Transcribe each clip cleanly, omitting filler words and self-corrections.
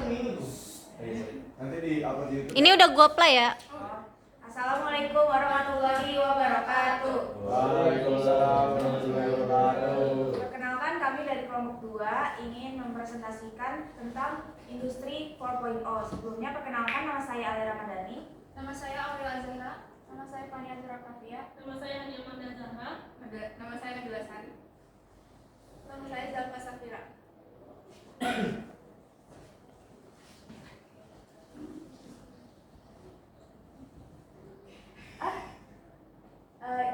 Nanti di upload di YouTube. Ini udah gua play ya. Assalamualaikum warahmatullahi wabarakatuh. Waalaikumsalam warahmatullahi wabarakatuh. Perkenalkan, kami dari kelompok 2 ingin mempresentasikan tentang industri 4.0. Sebelumnya perkenalkan, nama saya Ali Ramadhani. Nama saya Aurel Azhara. Nama saya Fani Azhara Kafia. Nama saya Hania Manda Zahra. Nama saya Nabila Sari. Nama saya Zalfa Safira.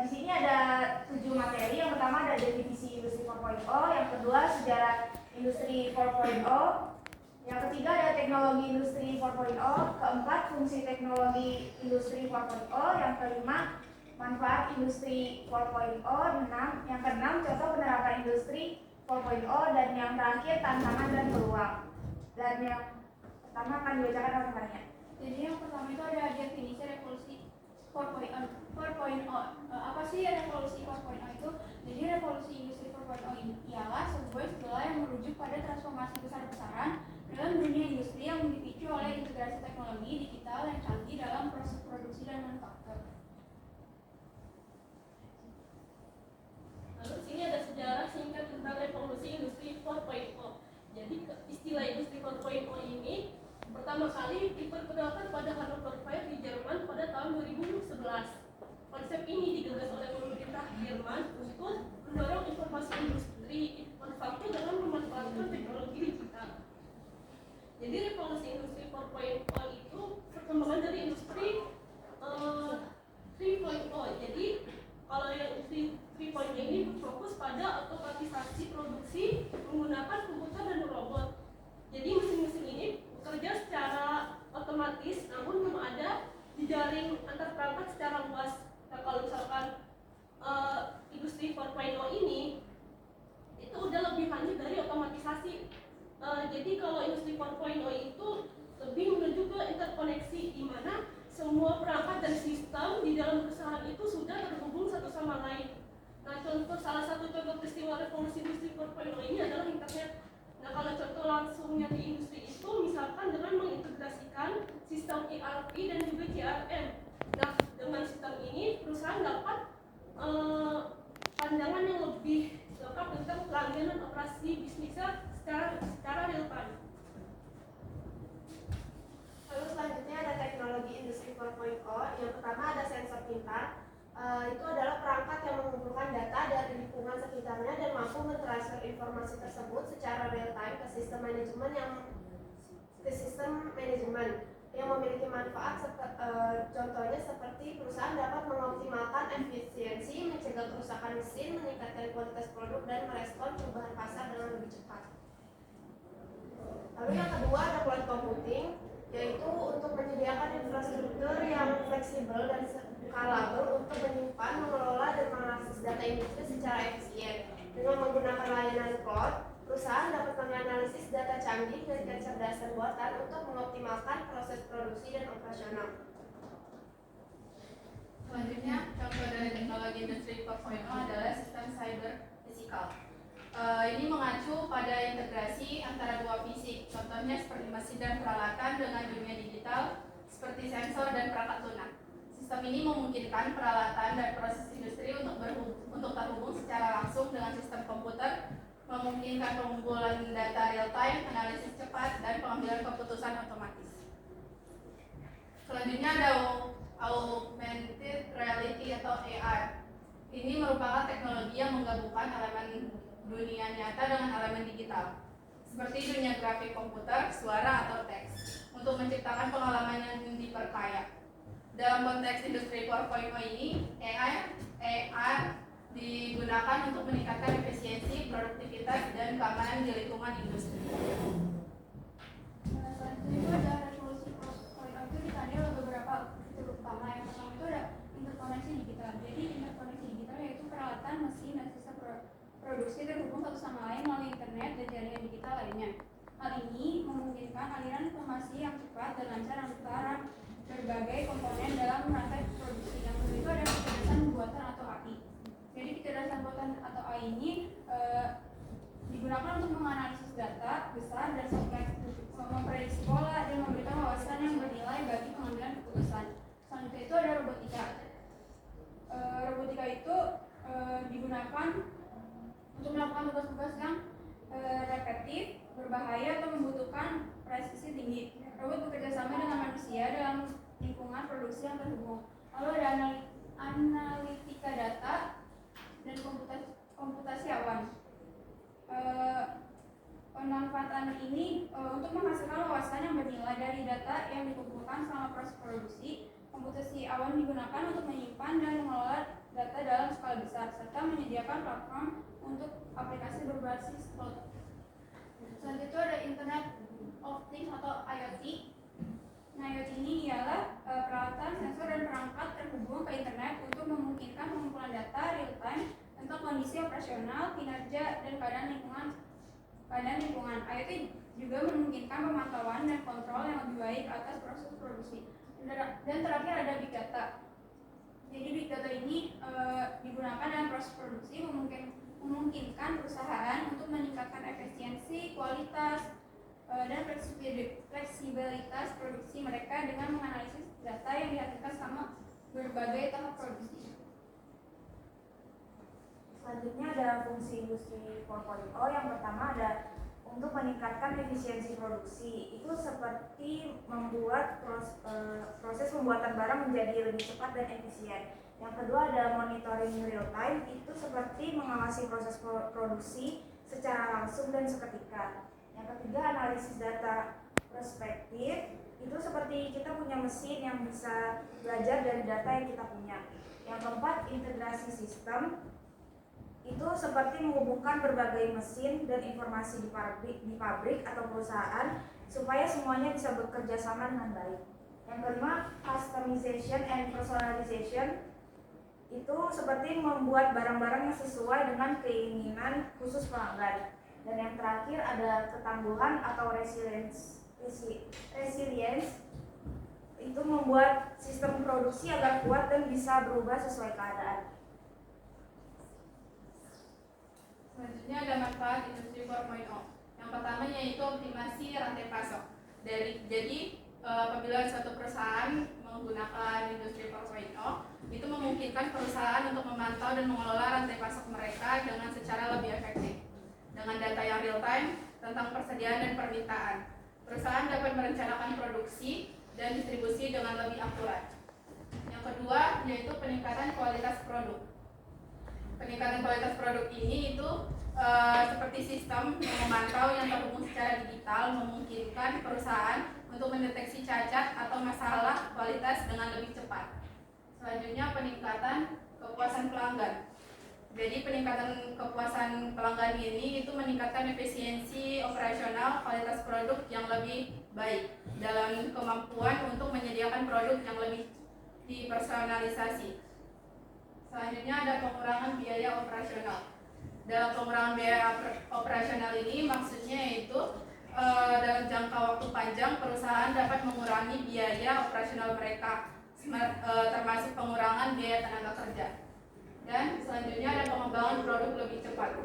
Di sini ada 7 materi. Yang pertama ada definisi industri 4.0, yang kedua sejarah industri 4.0, yang ketiga ada teknologi industri 4.0, keempat fungsi teknologi industri 4.0, yang kelima manfaat industri 4.0, yang keenam contoh penerapan industri 4.0, dan yang terakhir tantangan dan peluang. Dan yang pertama akan dibacakan oleh Fania. Jadi yang pertama itu ada definisi revolusi 4.0. Apa sih revolusi 4.0 itu? Jadi revolusi industri 4.0 ini ialah sebuah istilah yang merujuk pada transformasi besar-besaran dalam dunia industri yang dipicu oleh integrasi teknologi digital yang canggih dalam proses produksi dan manufaktur. Lalu sini ada sejarah singkat tentang revolusi industri 4.0. Jadi istilah industri 4.0 ini pertama kali diperkenalkan pada Hannover Fair di Jerman pada tahun 2011. Konsep ini digagas oleh pemerintah Jerman untuk mendorong informasi industri manufaktur dalam memanfaatkan teknologi digital. Jadi revolusi industri 4.0 itu perkembangan dari industri 3.0. Jadi kalau yang industri 3.0 ini berfokus pada otomatisasi produksi menggunakan komputer dan robot. Jadi mesin-mesin ini bekerja secara otomatis, namun belum ada jejaring antar perangkat secara luas. Nah, kalau misalkan industri 4.0 ini itu udah lebih lanjut dari otomatisasi. Jadi kalau industri 4.0 itu lebih menuju ke interkoneksi, di mana semua perangkat dan sistem di dalam perusahaan itu sudah terhubung satu sama lain. Nah, salah satu contoh peristiwa revolusi industri 4.0 ini adalah internet. Nah, kalau contoh langsungnya di industri itu misalkan dengan mengintegrasikan sistem ERP dan juga CRM. Nah, dengan sistem ini perusahaan dapat pandangan yang lebih lengkap tentang pelanggaran operasi bisnisnya secara real time. Lalu selanjutnya ada teknologi industri 4.0. Yang pertama ada sensor pintar. Itu adalah perangkat yang mengumpulkan data dari lingkungan sekitarnya dan mampu mentransfer informasi tersebut secara real time ke sistem manajemen yang memiliki manfaat. Contohnya seperti perusahaan dapat mengoptimalkan efisiensi, mencegah kerusakan mesin, meningkatkan kualitas produk, dan merespon perubahan pasar dengan lebih cepat. Lalu yang kedua ada cloud computing, yaitu untuk menyediakan infrastruktur yang fleksibel dan scalable untuk menyimpan, mengelola, dan mengakses data industri secara efisien. Dengan menggunakan layanan cloud, perusahaan dapat menganalisis data canggih dan kecerdasan buatan untuk mengoptimalkan proses produksi dan operasional. Selanjutnya, contoh dari teknologi industri 4.0 adalah sistem cyber physical. Ini mengacu pada integrasi antara dua fisik, contohnya seperti mesin dan peralatan dengan dunia digital seperti sensor dan perangkat lunak. Sistem ini memungkinkan peralatan dan proses industri untuk terhubung secara langsung dengan sistem komputer, memungkinkan pengumpulan data real time, analisis cepat, dan pengambilan keputusan otomatis. Selanjutnya ada augmented reality atau AR. Ini merupakan teknologi yang menggabungkan elemen dunia nyata dengan elemen digital, seperti dunia grafik komputer, suara, atau teks, untuk menciptakan pengalaman yang diperkaya. Dalam konteks industri 4.0 ini, AR digunakan untuk meningkatkan efisiensi, produktivitas, dan keamanan di lingkungan industri. Selanjutnya itu ada revolusi 4.0 itu ditandai oleh beberapa fitur utama. Yang pertama itu ada interkoneksi digital. Jadi interkoneksi digital yaitu peralatan, mesin, dan sistem produksi terhubung satu sama lain melalui internet dan jaringan digital lainnya. Hal ini memungkinkan aliran informasi yang cepat dan lancar antara berbagai komponen dalam rantai produksi. Yang kedua itu ada kecerdasan buatan atau AI. Jadi kecerdasan buatan atau AI ini digunakan untuk menganalisis data besar dan memprediksi membutuhkan presisi tinggi. Robot bekerja sama dengan manusia dalam lingkungan produksi yang terhubung. Lalu ada analitika data dan komputasi awan. Pemanfaatan ini untuk menghasilkan wawasan yang bernilai dari data yang dikumpulkan selama proses produksi. Komputasi awan digunakan untuk menyimpan dan mengelola data dalam skala besar serta menyediakan platform untuk aplikasi berbasis cloud. Selanjutnya ada Internet of Things atau IoT. Nah, IoT ini ialah peralatan, sensor, dan perangkat terhubung ke internet untuk memungkinkan pengumpulan data real time tentang kondisi operasional, kinerja, dan keadaan lingkungan. IoT juga memungkinkan pemantauan dan kontrol yang lebih baik atas proses produksi. Dan terakhir ada Big Data. Jadi Big Data ini digunakan dalam proses produksi, memungkinkan perusahaan untuk meningkatkan efisiensi, kualitas, dan fleksibilitas produksi mereka dengan menganalisis data yang dihasilkan selama berbagai tahap produksi. Selanjutnya ada fungsi industri 4.0. Yang pertama ada untuk meningkatkan efisiensi produksi. Itu seperti membuat proses pembuatan barang menjadi lebih cepat dan efisien. Yang kedua ada monitoring real time. Itu seperti mengawasi proses produksi secara langsung dan seketika. Yang ketiga analisis data perspektif. Itu seperti kita punya mesin yang bisa belajar dari data yang kita punya. Yang keempat integrasi sistem. Itu seperti menghubungkan berbagai mesin dan informasi di pabrik atau perusahaan supaya semuanya bisa bekerja sama dengan baik. Yang kelima, customization and personalization. Itu seperti membuat barang-barang yang sesuai dengan keinginan khusus pelanggan. Dan yang terakhir ada ketangguhan atau resilience. Itu membuat sistem produksi agar kuat dan bisa berubah sesuai keadaan. Selanjutnya ada manfaat industri 4.0. Yang pertama yaitu optimasi rantai pasok. Jadi apabila suatu perusahaan menggunakan industri 4.0, itu memungkinkan perusahaan untuk memantau dan mengelola rantai pasok mereka dengan secara lebih efektif. Dengan data yang real time tentang persediaan dan permintaan, perusahaan dapat merencanakan produksi dan distribusi dengan lebih akurat. Yang kedua yaitu peningkatan kualitas produk. Peningkatan kualitas produk ini itu seperti sistem yang memantau yang terhubung secara digital memungkinkan perusahaan untuk mendeteksi cacat atau masalah kualitas dengan lebih cepat. Selanjutnya peningkatan kepuasan pelanggan. Jadi peningkatan kepuasan pelanggan ini itu meningkatkan efisiensi operasional, kualitas produk yang lebih baik dalam kemampuan untuk menyediakan produk yang lebih dipersonalisasi. Selanjutnya ada pengurangan biaya operasional. Dalam pengurangan biaya operasional ini maksudnya yaitu dalam jangka waktu panjang perusahaan dapat mengurangi biaya operasional mereka, termasuk pengurangan biaya tenaga kerja. Dan selanjutnya ada pengembangan produk lebih cepat.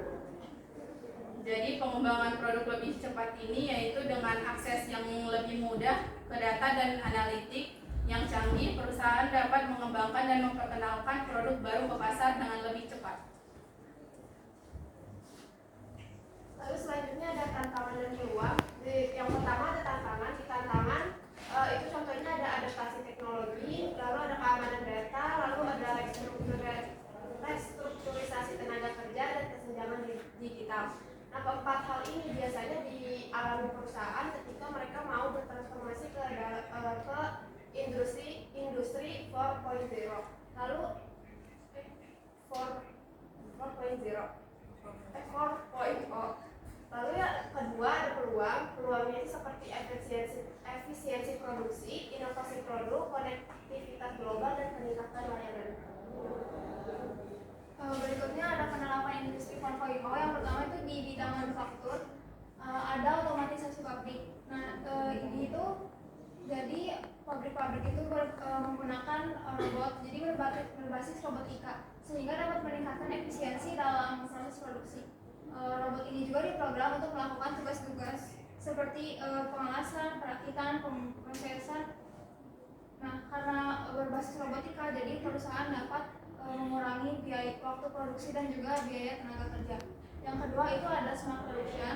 Jadi pengembangan produk lebih cepat ini yaitu dengan akses yang lebih mudah ke data dan analitik yang canggih, perusahaan dapat mengembangkan dan memperkenalkan produk baru ke pasar dengan lebih cepat. Lalu selanjutnya ada tantangan dan peluang. Yang pertama ada tantangan. Di tantangan itu contohnya ada adaptasi teknologi, lalu ada keamanan data, lalu ada restrukturisasi tenaga kerja dan kesenjangan digital. Nah, keempat hal ini biasanya dialami perusahaan ketika mereka mau bertransformasi ke industri 4.0. Lalu 4.0. Lalu ya kedua ada peluang. Peluangnya itu seperti efisiensi produksi, inovasi produk, konektivitas global dan peningkatan layanan. Berikutnya ada penerapan industri 4.0. Yang pertama itu di bidang manufaktur, ada otomatisasi pabrik. Nah, ini itu jadi pabrik-pabrik itu menggunakan robot, jadi berbasis robotika, sehingga dapat meningkatkan efisiensi dalam proses produksi. Robot ini juga diprogram untuk melakukan tugas-tugas seperti pengelasan, perakitan, pemrosesan. Nah, karena berbasis robotika, jadi perusahaan dapat mengurangi biaya waktu produksi dan juga biaya tenaga kerja. Yang kedua itu ada smart production.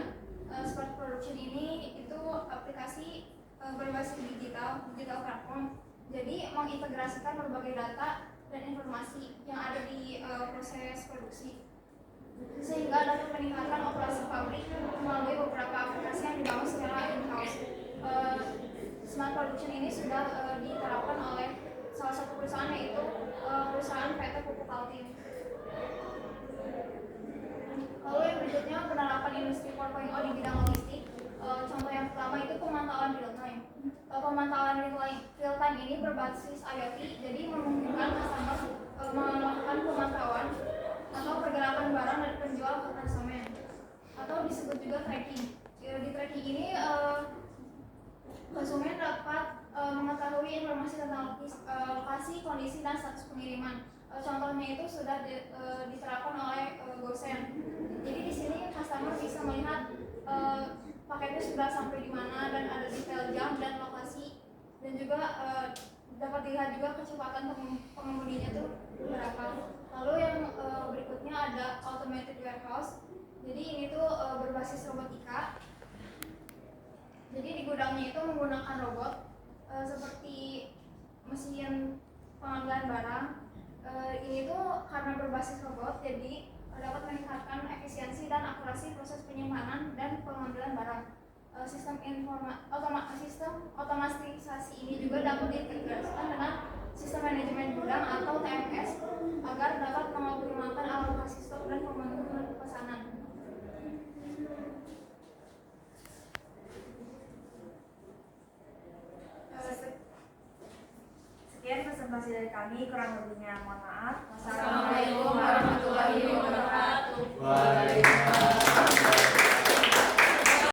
Smart production ini itu aplikasi berbasis digital platform. Jadi mengintegrasikan berbagai data dan informasi yang ada di proses produksi, sehingga dapat meningkatkan operasi pabrik melalui beberapa aplikasi yang dibangun secara in-house. Smart production ini sudah diterapkan oleh salah satu perusahaan, yaitu perusahaan PT Pupuk Kaltim. Lalu yang berikutnya penerapan industri 4.0 di bidang logistik. Contoh yang pertama itu pemantauan real time. Pemantauan real time ini berbasis IoT, jadi memungkinkan customer melakukan pemantauan atau pergerakan barang dari penjual ke konsumen, atau disebut juga tracking. Di tracking ini konsumen dapat mengetahui informasi tentang lokasi, kondisi, dan status pengiriman. Contohnya itu sudah diterapkan oleh Gosen. Jadi di sini customer bisa melihat paketnya sudah sampai di mana dan ada detail jam dan lokasi, dan juga dapat dilihat juga kecepatan pengemudinya itu berapa. Lalu yang berikutnya ada automated warehouse. Jadi ini tuh berbasis robotika. Jadi di gudangnya itu menggunakan robot seperti mesin pengambilan barang. Ini tuh karena berbasis robot, jadi dapat meningkatkan efisiensi dan akurasi proses penyimpanan dan pengambilan barang. Sistem otomatisasi ini juga dapat diintegrasikan dengan sistem manajemen gudang atau TMS agar dapat mengoptimalkan alokasi stok dan pemenuhan pesanan. Sekian presentasi dari kami, kurang lebihnya mohon maaf.